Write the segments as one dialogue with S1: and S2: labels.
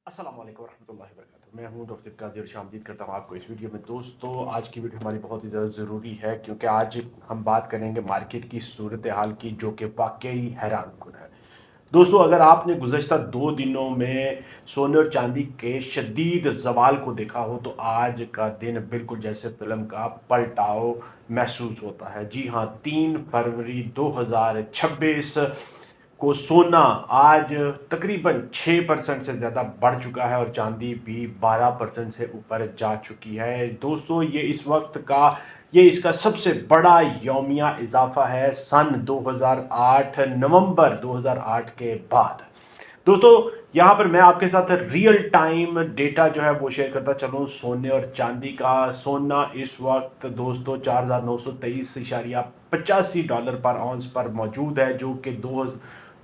S1: अस्सलाम वालेकुम रहमतुल्लाहि व बरकातहू। मैं हूं डॉक्टर कादिर शामदीद करता हूं आपको इस वीडियो में। दोस्तों, आज की वीडियो हमारी बहुत ही ज़्यादा ज़रूरी है क्योंकि आज हम बात करेंगे मार्केट की सूरत हाल की, जो कि वाकई हैरानकुन है। दोस्तों, अगर आपने गुज़श्ता 2 दिनों में सोने और चांदी के शदीद ज़वाल को देखा हो तो आज का दिन बिल्कुल जैसे फ़िल्म का पलटाव महसूस होता है। जी हाँ, 3 फरवरी 2026 को सोना आज तकरीबन 6% से ज़्यादा बढ़ चुका है और चांदी भी 12% से ऊपर जा चुकी है। दोस्तों, ये इसका सबसे बड़ा यौमिया इजाफा है सन 2008 नवंबर 2008 के बाद। दोस्तों, यहाँ पर मैं आपके साथ रियल टाइम डेटा जो है वो शेयर करता चलूँ सोने और चांदी का। सोना इस वक्त दोस्तों 4923.85 डॉलर पर आउंस पर मौजूद है, जो कि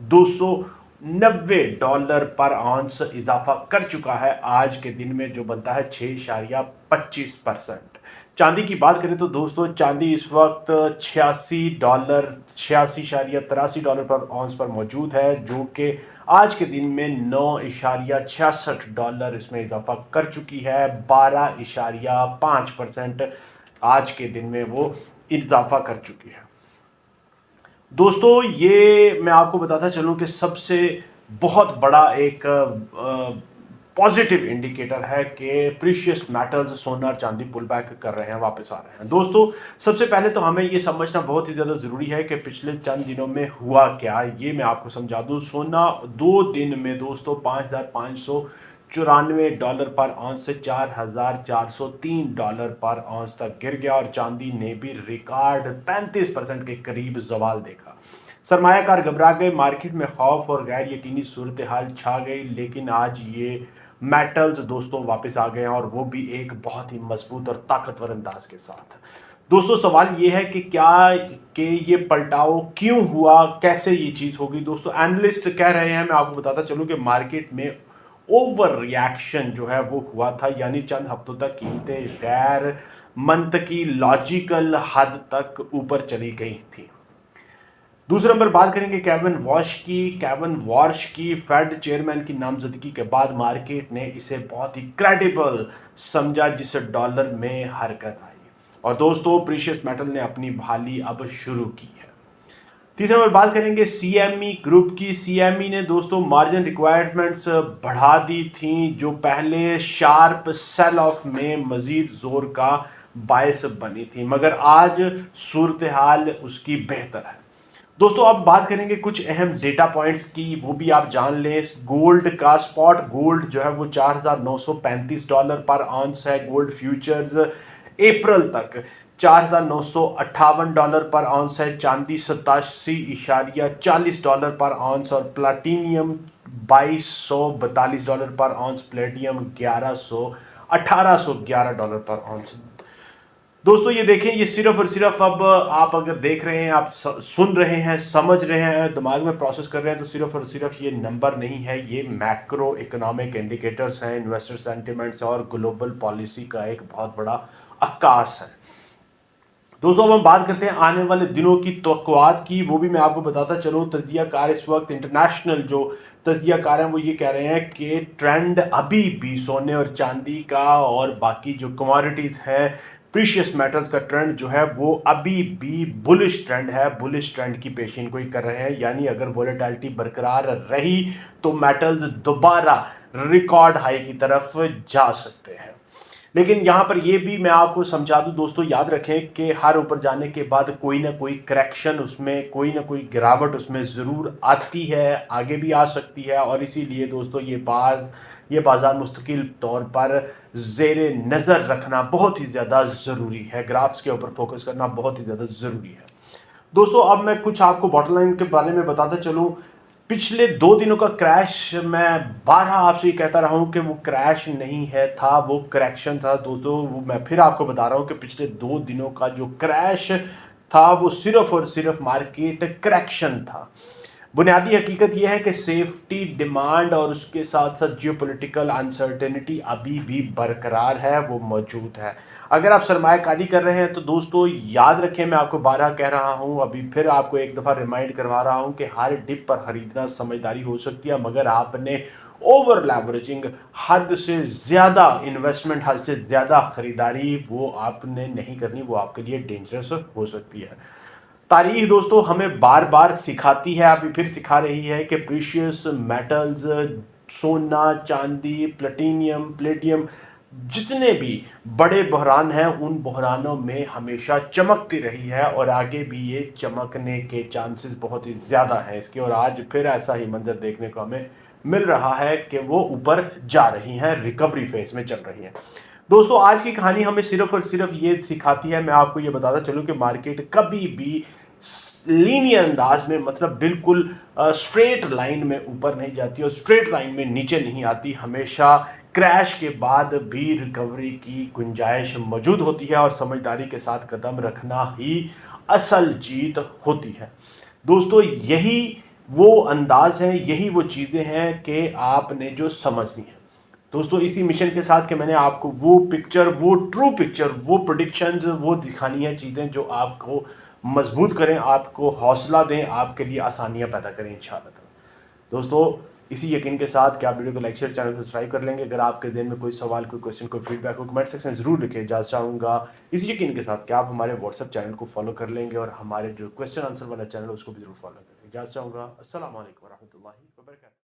S1: 290 डॉलर पर आउंस इजाफा कर चुका है आज के दिन में, जो बनता है 6.25%। चांदी की बात करें तो दोस्तों, चांदी इस वक्त 86.83 डॉलर पर आउंस पर मौजूद है, जो कि आज के दिन में 9.66 डॉलर इसमें इजाफा कर चुकी है। 12.5% आज के दिन में वो इजाफा कर चुकी है। दोस्तों, ये मैं आपको बताता चलूं कि सबसे बहुत बड़ा एक पॉजिटिव इंडिकेटर है कि प्रीशियस मेटल्स सोना और चांदी पुल बैक कर रहे हैं, वापस आ रहे हैं। दोस्तों, सबसे पहले तो हमें ये समझना बहुत ही ज़्यादा ज़रूरी है कि पिछले चंद दिनों में हुआ क्या, ये मैं आपको समझा दूं। सोना 2 दिन में दोस्तों 5594 डॉलर पर आउंस से 4403 डॉलर पर आउंस तक गिर गया और चांदी ने भी रिकॉर्ड 35% के करीब जवाल देखा। सरमायाकार घबरा गए, मार्केट में खौफ और गैर यकीनी सूरत हाल छा गई, लेकिन आज ये मेटल्स दोस्तों वापस आ गए हैं और वो भी एक बहुत ही मजबूत और ताकतवर अंदाज के साथ। दोस्तों, सवाल ये है कि ये पलटाव क्यों हुआ, कैसे ये चीज होगी। दोस्तों, एनालिस्ट कह रहे हैं, मैं आपको बताता चलूं कि मार्केट में ओवर रिएक्शन जो है वो हुआ था, यानी चंद हफ्तों तक कीमतें गैर मंतकी लॉजिकल हद तक ऊपर चली गई थी। दूसरे नंबर बात करेंगे केविन वॉर्श की फेड चेयरमैन की नामजदगी के बाद मार्केट ने इसे बहुत ही क्रेडिबल समझा, जिससे डॉलर में हरकत आई। और दोस्तों, प्रीशियस मेटल ने अपनी बहाली अब शुरू की है। तीसरे नंबर बात करेंगे सीएमई ग्रुप की। सीएमई ने दोस्तों मार्जिन रिक्वायरमेंट्स बढ़ा दी थी, जो पहले शार्प सेल ऑफ में मजीद जोर का बायस बनी थी, मगर आज सूरत हाल उसकी बेहतर है। दोस्तों, अब बात करेंगे कुछ अहम डेटा पॉइंट्स की, वो भी आप जान लें। गोल्ड का स्पॉट गोल्ड जो है वो 4935 डॉलर पर आउंस है। गोल्ड फ्यूचर्स अप्रैल तक 4958 डॉलर पर आउंस है। चांदी 87.40 डॉलर पर आउंस और प्लाटीनियम 2242 डॉलर पर आउंस, प्लेटियम 1811 डॉलर पर आउंस। दोस्तों, ये देखें, ये सिर्फ और सिर्फ अब आप अगर देख रहे हैं, आप सुन रहे हैं, समझ रहे हैं, दिमाग में प्रोसेस कर रहे हैं, तो सिर्फ और सिर्फ ये नंबर नहीं है, ये मैक्रो इकोनॉमिक इंडिकेटर्स हैं, इन्वेस्टर सेंटिमेंट्स और ग्लोबल पॉलिसी का एक बहुत बड़ा अक्कास है। दोस्तों, अब हम बात करते हैं आने वाले दिनों की तवक्कुआत की, वो भी मैं आपको बताता चलूं। तजियाकार इस वक्त इंटरनेशनल जो तजियाकार हैं वो ये कह रहे हैं कि ट्रेंड अभी भी सोने और चांदी का और बाकी जो कमोडिटीज है, प्रीशियस मेटल्स का ट्रेंड जो है वो अभी भी बुलिश ट्रेंड है, बुलिश ट्रेंड की पेशिन गोई कर रहे हैं। यानी अगर वोलेटिलिटी बरकरार रही तो मेटल्स दोबारा रिकॉर्ड हाई की तरफ जा सकते हैं। लेकिन यहाँ पर ये भी मैं आपको समझा दूं दोस्तों, याद रखें कि हर ऊपर जाने के बाद कोई ना कोई करेक्शन, उसमें कोई ना कोई गिरावट उसमें ज़रूर आती है, आगे भी आ सकती है। और इसीलिए दोस्तों, ये बाजार मुस्तकिल तौर पर ज़ेरे नज़र रखना बहुत ही ज़्यादा ज़रूरी है, ग्राफ्स के ऊपर फोकस करना बहुत ही ज़्यादा ज़रूरी है। दोस्तों, अब मैं कुछ आपको बॉटम लाइन के बारे में बताता चलूं। पिछले 2 दिनों का क्रैश, मैं 12 आपसे ये कहता रहा हूं कि वो क्रैश नहीं है था, वो करेक्शन था। दोस्तों, वो मैं फिर आपको बता रहा हूं कि पिछले 2 दिनों का जो क्रैश था वो सिर्फ और सिर्फ मार्केट करेक्शन था। बुनियादी हकीकत यह है कि सेफ्टी डिमांड और उसके साथ साथ जियोपॉलिटिकल अनसर्टेनिटी अभी भी बरकरार है, वो मौजूद है। अगर आप सरमायाकारी कर रहे हैं तो दोस्तों याद रखें, मैं आपको 12 कह रहा हूं, अभी फिर आपको एक दफ़ा रिमाइंड करवा रहा हूं कि हर डिप पर खरीदना समझदारी हो सकती है, मगर आपने ओवर लेवरेजिंग, हद से ज़्यादा इन्वेस्टमेंट, हद से ज़्यादा खरीदारी वो आपने नहीं करनी, वो आपके लिए डेंजरस हो सकती है। तारीख दोस्तों हमें बार बार सिखाती है, अभी फिर सिखा रही है कि प्रीशियस मेटल्स, सोना, चांदी, प्लेटिनियम, प्लेटियम, जितने भी बड़े बहरान हैं उन बहरानों में हमेशा चमकती रही है और आगे भी ये चमकने के चांसेस बहुत ही ज़्यादा हैं इसके। और आज फिर ऐसा ही मंजर देखने को हमें मिल रहा है कि वो ऊपर जा रही हैं, रिकवरी फेज में चल रही हैं। दोस्तों आज की कहानी हमें सिर्फ और सिर्फ ये सिखाती है, मैं आपको ये बताता चलूं कि मार्केट कभी भी लीनियर अंदाज में, मतलब बिल्कुल स्ट्रेट लाइन में ऊपर नहीं जाती और स्ट्रेट लाइन में नीचे नहीं आती। हमेशा क्रैश के बाद भी रिकवरी की गुंजाइश मौजूद होती है और समझदारी के साथ कदम रखना ही असल जीत होती है। दोस्तों यही वो अंदाज है, यही वो चीज़ें हैं कि आपने जो समझनी है। दोस्तों इसी मिशन के साथ कि मैंने आपको वो पिक्चर, वो ट्रू पिक्चर, वो प्रेडिक्शंस, वो दिखानी है चीज़ें जो आपको मजबूत करें, आपको हौसला दें, आपके लिए आसानियां पैदा करें इंशाअल्लाह। दोस्तों इसी यकीन के साथ कि आप वीडियो को लाइक शेयर, चैनल को सब्सक्राइब कर लेंगे। अगर आपके दिन में कोई सवाल, कोई क्वेश्चन, कोई फीडबैक हो, कमेंट सेक्शन में जरूर लिखें। इजाज़त चाहूँगा इसी यकीन के साथ कि आप हमारे व्हाट्सएप चैनल को फॉलो कर लेंगे और हमारे जो क्वेश्चन आंसर वाला चैनल है उसको भी जरूर फॉलो करें। इजाज़त चाहूँगा। अस्सलाम वालेकुम रहमतुल्लाहि व बरकातहू।